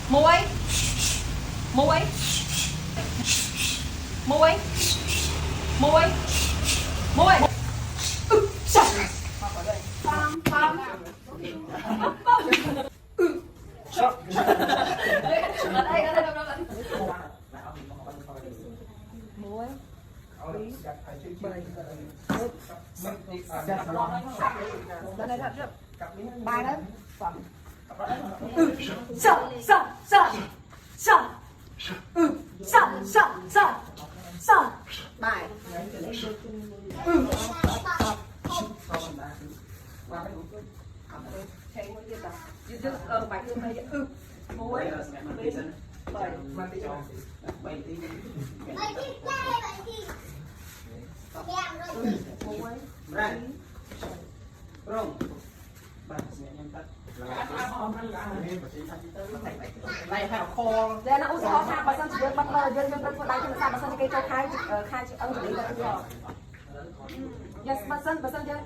Muối muối muối muối muối pam pam muối bài đó sợ sợ sợ sợ sợ sợ sợ sợ bài bài thương này muối này hạt kho đây là u sô tha bà sân chỉ bắt lời dân dân dân đại chúng ta bà sân cái cho khai khai chữ ông để được rồi yes bà sân chơi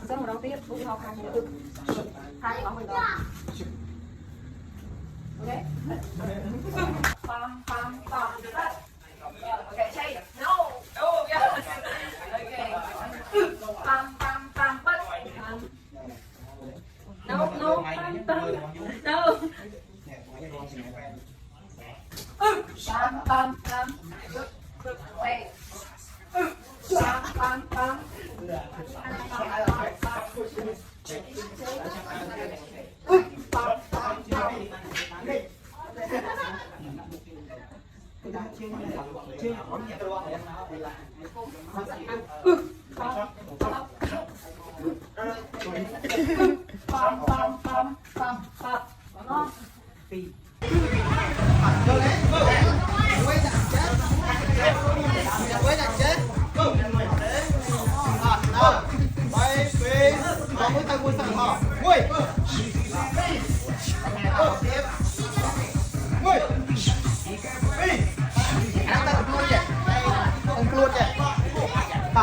sân một đầu tiếp u sô khai được khai có mình đó ok pam pam pam okay say no oh yes okay pam pam pam but no no pam pam no pam pam pam wait pam pam pam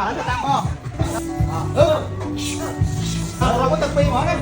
nó sẽ tăng không? Có từng phi mở đấy.